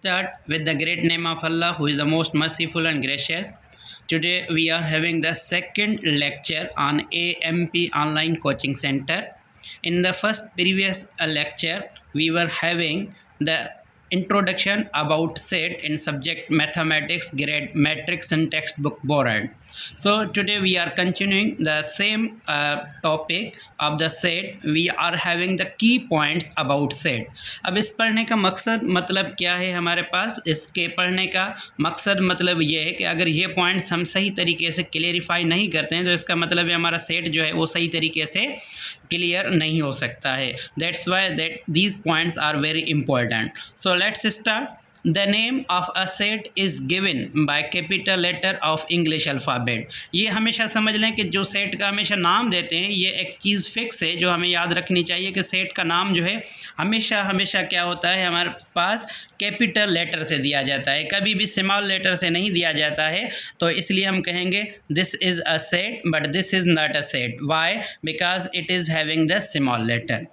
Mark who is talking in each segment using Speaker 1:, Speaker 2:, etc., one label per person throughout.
Speaker 1: start with the great name of Allah, who is the most merciful and gracious. Today we are having the second lecture on AMP Online Coaching Center. In the first previous lecture, we were having the introduction about set in subject mathematics, grade matrix and textbook borrowed. So today we are continuing the same topic of the set. We are having the key points about set. अब इस पढ़ने का मकसद मतलब क्या है हमारे पास? इसके पढ़ने का मकसद मतलब ये है कि अगर ये पॉइंट्स हम सही तरीके से क्लियरिफाई नहीं करते हैं तो इसका मतलब है हमारा सेट जो है वो सही तरीके से क्लियर नहीं हो सकता है. That's why that these points are very important. So let's start. The name of a set is given by capital letter of English alphabet. ये हमेशा समझ लें कि जो सेट का हमेशा नाम देते हैं ये एक चीज़ फिक्स है जो हमें याद रखनी चाहिए कि सेट का नाम जो है हमेशा क्या होता है हमारे पास कैपिटल लेटर से दिया जाता है, कभी भी स्मॉल लेटर से नहीं दिया जाता है. तो इसलिए हम कहेंगे this is a set but this is not a set. Why? Because it is having the small letter.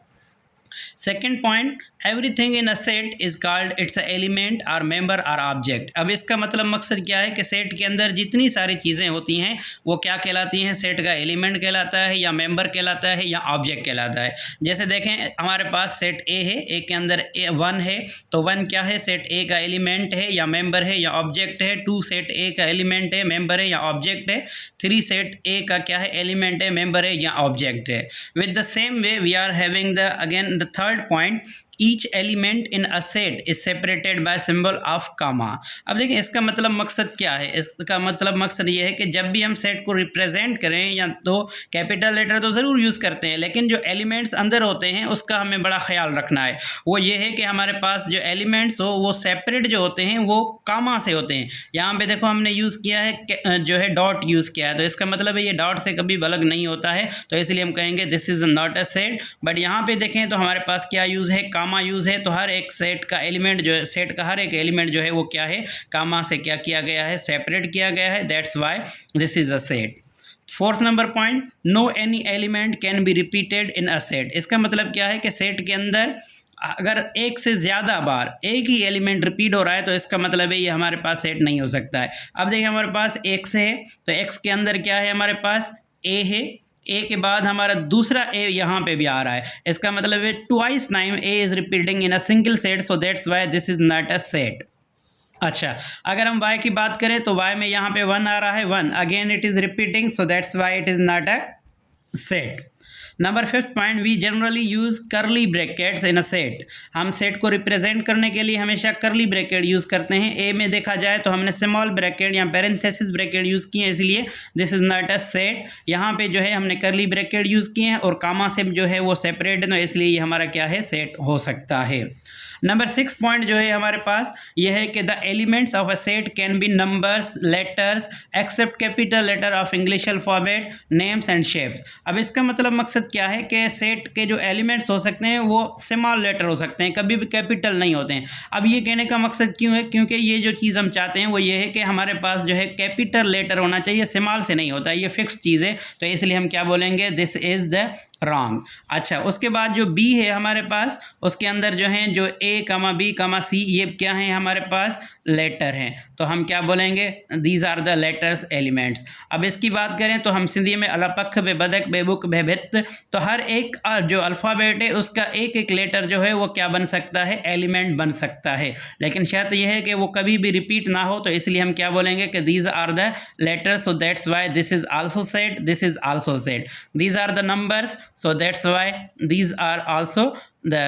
Speaker 1: Second point, everything in a set is called it's a element और मेंबर और ऑब्जेक्ट. अब इसका मतलब मकसद क्या है कि set के अंदर जितनी सारी चीज़ें होती हैं वो क्या कहलाती हैं? सेट का एलिमेंट कहलाता है या मेंबर कहलाता है या ऑब्जेक्ट कहलाता है. जैसे देखें हमारे पास सेट ए है, ए के अंदर वन है तो वन क्या है? सेट ए का एलिमेंट है या मेंबर है या ऑब्जेक्ट है. टू सेट ए का एलिमेंट है, मेंबर है या ऑब्जेक्ट है. थ्री सेट ए का क्या है? एलिमेंट है, मेंबर है या ऑब्जेक्ट है. With the same way we are having the again the third point, each element in a set is separated by symbol of comma. अब देखिए इसका मतलब मकसद क्या है? इसका मतलब मकसद ये है कि जब भी हम सेट को रिप्रेजेंट करें या तो कैपिटल लेटर तो ज़रूर यूज़ करते हैं, लेकिन जो एलिमेंट्स अंदर होते हैं उसका हमें बड़ा ख्याल रखना है. वो ये है कि हमारे पास जो एलिमेंट्स हो वो सेपरेट जो होते हैं वो कामा से होते हैं. यहाँ पे देखो हमने यूज़ किया है जो है डॉट यूज़ किया है, तो इसका मतलब है ये डॉट से कभी अलग नहीं होता है, तो इसलिए हम कहेंगे this is not a set. But यहाँ पे देखें तो हमारे पास क्या यूज़ है? कामा यूज़ है. तो हर एक सेट का एलिमेंट जो है, सेट का हर एक एलिमेंट जो है वो क्या है? कामा से क्या किया गया है? सेपरेट किया गया है. That's why this is a set. Fourth number point, no any element can be repeated in a set. इसका मतलब क्या है कि सेट के अंदर अगर एक से ज़्यादा बार एक ही एलिमेंट रिपीट हो रहा है तो इसका मतलब है ये हमारे पास सेट नहीं हो सकता है. अब देखिए हमारे पास एक्स है तो एक्स के अंदर क्या है? हमारे पास ए है. ए के बाद हमारा दूसरा ए यहाँ पे भी आ रहा है, इसका मतलब है twice time A is repeating in a single set, so that's why this is not a set. अच्छा, अगर हम y की बात करें तो y में यहाँ पे वन आ रहा है, one again it is repeating, so that's why it is not a set. Number fifth point, we generally use curly brackets in a set. हम सेट को रिप्रेजेंट करने के लिए हमेशा करली ब्रैकेट यूज़ करते हैं. ए में देखा जाए तो हमने स्मॉल ब्रैकेट या पेरेंथेसिस ब्रैकेट यूज़ किए हैं, इसलिए this is not a set. यहाँ पे जो है हमने करली ब्रैकेट यूज़ किए हैं और कामा से जो है वो सेपरेट है, तो इसलिए ये हमारा क्या है? सेट हो सकता है. नंबर सिक्स पॉइंट जो है हमारे पास ये है कि the elements of a set can be numbers, letters except capital letter of English alphabet, names and shapes. अब इसका मतलब मकसद क्या है कि सेट के जो एलिमेंट्स हो सकते हैं वो स्मॉल लेटर हो सकते हैं, कभी भी कैपिटल नहीं होते हैं. अब ये कहने का मकसद क्यों है? क्योंकि ये जो चीज़ हम चाहते हैं वो ये है कि हमारे पास जो है कैपिटल लेटर होना चाहिए, स्मॉल से नहीं होता है, ये फिक्स चीज़ है, तो इसलिए हम क्या बोलेंगे? This is the wrong. अच्छा, उसके बाद जो बी है हमारे पास उसके अंदर जो है जो ए कमा बी कमा सी ये क्या है? हमारे पास लेटर हैं, तो हम क्या बोलेंगे? These are the letters elements. अब इसकी बात करें तो हम सिंधी में अलपख बे बदक बे बुक बे भित, तो हर एक जो अल्फ़ाबेट है उसका एक एक लेटर जो है वो क्या बन सकता है? एलिमेंट बन सकता है, लेकिन शर्त यह है कि वो कभी भी रिपीट ना हो, तो इसलिए हम क्या बोलेंगे कि these are the letters, so that's why this is also set, this is also set. These are the numbers, so that's why these are also the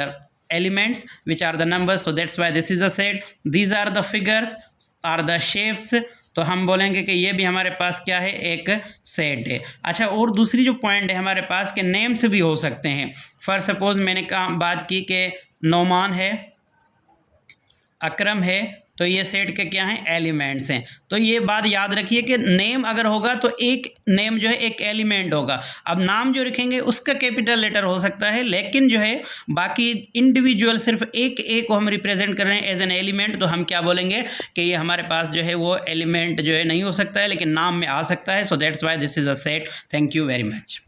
Speaker 1: elements which are the numbers, so that's why this is a set. These are the figures are the shapes, तो हम बोलेंगे कि ये भी हमारे पास क्या है? एक सेट है. अच्छा, और दूसरी जो पॉइंट है हमारे पास के नेम्स भी हो सकते हैं. फॉर सपोज मैंने बात की कि नोमान है, अकरम है, तो ये सेट के क्या हैं? एलिमेंट्स हैं. तो ये बात याद रखिए कि नेम अगर होगा तो एक नेम जो है एक एलिमेंट होगा. अब नाम जो रखेंगे उसका कैपिटल लेटर हो सकता है, लेकिन जो है बाकी इंडिविजुअल सिर्फ एक एक को हम रिप्रेजेंट कर रहे हैं एज एन एलिमेंट, तो हम क्या बोलेंगे कि ये हमारे पास जो है वो एलिमेंट जो है नहीं हो सकता है, लेकिन नाम में आ सकता है. सो that's why this is a set. Thank you very much.